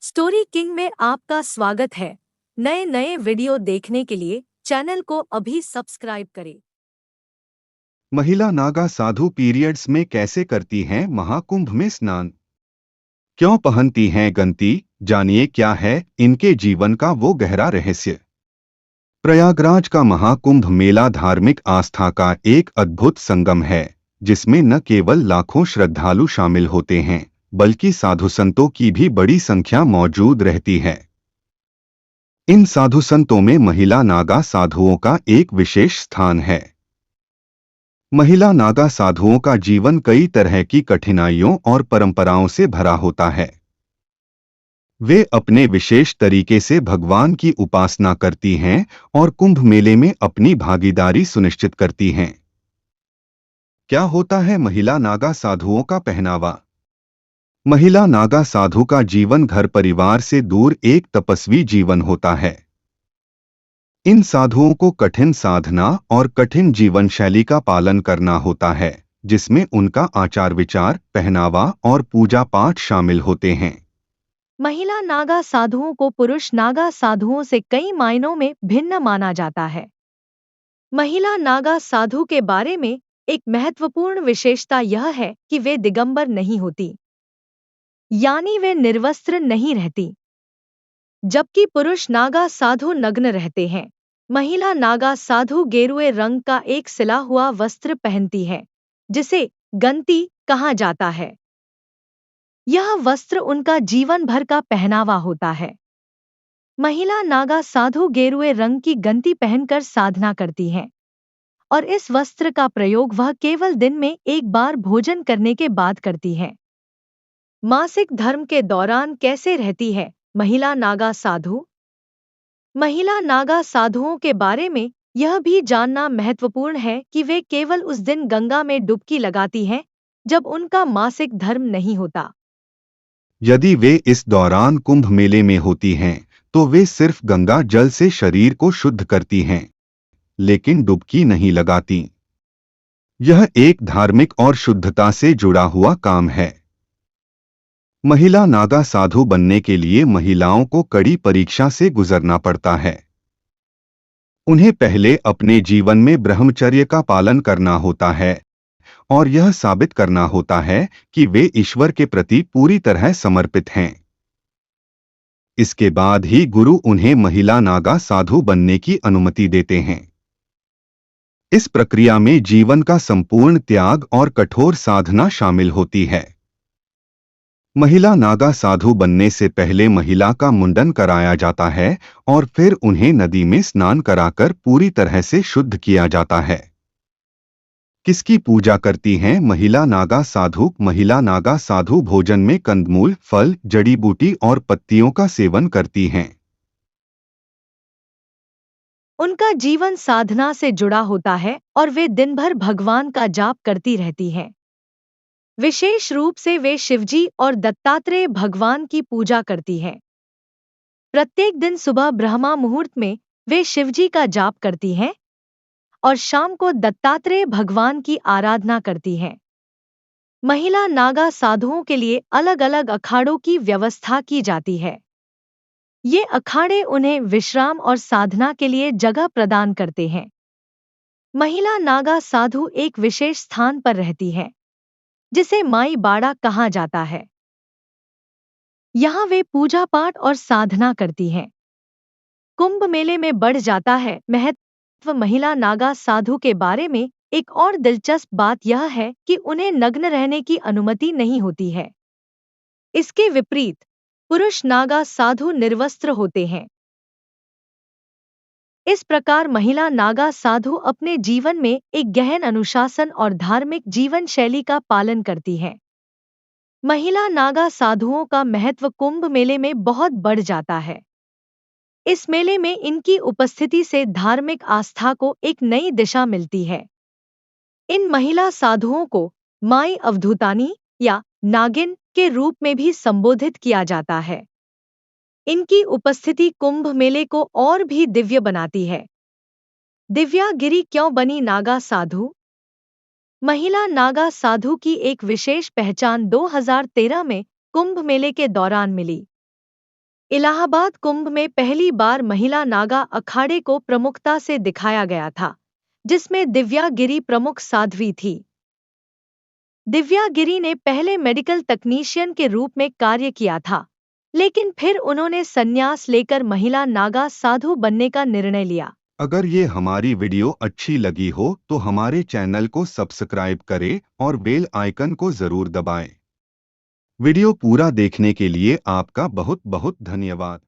Story king में आपका स्वागत है। नए नए वीडियो देखने के लिए चैनल को अभी सब्सक्राइब करें। महिला नागा साधु पीरियड्स में कैसे करती हैं महाकुंभ में स्नान? क्यों पहनती हैं गंती? जानिए क्या है इनके जीवन का वो गहरा रहस्य। प्रयागराज का महाकुंभ मेला धार्मिक आस्था का एक अद्भुत संगम है, जिसमें न केवल लाखों श्रद्धालु शामिल होते हैं, बल्कि साधु संतों की भी बड़ी संख्या मौजूद रहती है। इन साधु संतों में महिला नागा साधुओं का एक विशेष स्थान है। महिला नागा साधुओं का जीवन कई तरह की कठिनाइयों और परंपराओं से भरा होता है। वे अपने विशेष तरीके से भगवान की उपासना करती हैं और कुंभ मेले में अपनी भागीदारी सुनिश्चित करती हैं। क्या होता है महिला नागा साधुओं का पहनावा? महिला नागा साधु का जीवन घर परिवार से दूर एक तपस्वी जीवन होता है। इन साधुओं को कठिन साधना और कठिन जीवन शैली का पालन करना होता है, जिसमें उनका आचार विचार, पहनावा और पूजा पाठ शामिल होते हैं। महिला नागा साधुओं को पुरुष नागा साधुओं से कई मायनों में भिन्न माना जाता है। महिला नागा साधु के बारे में एक महत्वपूर्ण विशेषता यह है कि वे दिगंबर नहीं होती, यानी वे निर्वस्त्र नहीं रहती, जबकि पुरुष नागा साधु नग्न रहते हैं। महिला नागा साधु गेरुए रंग का एक सिला हुआ वस्त्र पहनती है, जिसे गंती कहा जाता है। यह वस्त्र उनका जीवन भर का पहनावा होता है। महिला नागा साधु गेरुए रंग की गंती पहनकर साधना करती हैं, और इस वस्त्र का प्रयोग वह केवल दिन में एक बार भोजन करने के बाद करती हैं। मासिक धर्म के दौरान कैसे रहती है महिला नागा साधु? महिला नागा साधुओं के बारे में यह भी जानना महत्वपूर्ण है कि वे केवल उस दिन गंगा में डुबकी लगाती हैं जब उनका मासिक धर्म नहीं होता। यदि वे इस दौरान कुंभ मेले में होती हैं, तो वे सिर्फ गंगा जल से शरीर को शुद्ध करती हैं, लेकिन डुबकी नहीं लगाती। यह एक धार्मिक और शुद्धता से जुड़ा हुआ काम है। महिला नागा साधु बनने के लिए महिलाओं को कड़ी परीक्षा से गुजरना पड़ता है। उन्हें पहले अपने जीवन में ब्रह्मचर्य का पालन करना होता है और यह साबित करना होता है कि वे ईश्वर के प्रति पूरी तरह समर्पित हैं। इसके बाद ही गुरु उन्हें महिला नागा साधु बनने की अनुमति देते हैं। इस प्रक्रिया में जीवन का संपूर्ण त्याग और कठोर साधना शामिल होती है। महिला नागा साधु बनने से पहले महिला का मुंडन कराया जाता है और फिर उन्हें नदी में स्नान कराकर पूरी तरह से शुद्ध किया जाता है। किसकी पूजा करती हैं महिला नागा साधु? महिला नागा साधु भोजन में कंदमूल, फल, जड़ी बूटी और पत्तियों का सेवन करती हैं। उनका जीवन साधना से जुड़ा होता है और वे दिन भर भगवान का जाप करती रहती हैं। विशेष रूप से वे शिवजी और दत्तात्रेय भगवान की पूजा करती हैं। प्रत्येक दिन सुबह ब्रह्मा मुहूर्त में वे शिवजी का जाप करती हैं और शाम को दत्तात्रेय भगवान की आराधना करती हैं। महिला नागा साधुओं के लिए अलग-अलग अखाड़ों की व्यवस्था की जाती है। ये अखाड़े उन्हें विश्राम और साधना के लिए जगह प्रदान करते हैं। महिला नागा साधु एक विशेष स्थान पर रहती हैं, जिसे माई बाड़ा कहा जाता है। यहाँ वे पूजा पाठ और साधना करती हैं। कुंभ मेले में बढ़ जाता है महत्व। महिला नागा साधु के बारे में एक और दिलचस्प बात यह है कि उन्हें नग्न रहने की अनुमति नहीं होती है। इसके विपरीत पुरुष नागा साधु निर्वस्त्र होते हैं। इस प्रकार महिला नागा साधु अपने जीवन में एक गहन अनुशासन और धार्मिक जीवन शैली का पालन करती हैं। महिला नागा साधुओं का महत्व कुंभ मेले में बहुत बढ़ जाता है। इस मेले में इनकी उपस्थिति से धार्मिक आस्था को एक नई दिशा मिलती है। इन महिला साधुओं को माई अवधूतानी या नागिन के रूप में भी संबोधित किया जाता है। इनकी उपस्थिति कुंभ मेले को और भी दिव्य बनाती है। दिव्यागिरी क्यों बनी नागा साधु? महिला नागा साधु की एक विशेष पहचान 2013 में कुंभ मेले के दौरान मिली। इलाहाबाद कुंभ में पहली बार महिला नागा अखाड़े को प्रमुखता से दिखाया गया था, जिसमें दिव्या गिरी प्रमुख साध्वी थी। दिव्या गिरी ने पहले मेडिकल तकनीशियन के रूप में कार्य किया था, लेकिन फिर उन्होंने संन्यास लेकर महिला नागा साधु बनने का निर्णय लिया। अगर ये हमारी वीडियो अच्छी लगी हो तो हमारे चैनल को सब्सक्राइब करें और बेल आइकन को जरूर दबाएं। वीडियो पूरा देखने के लिए आपका बहुत बहुत धन्यवाद।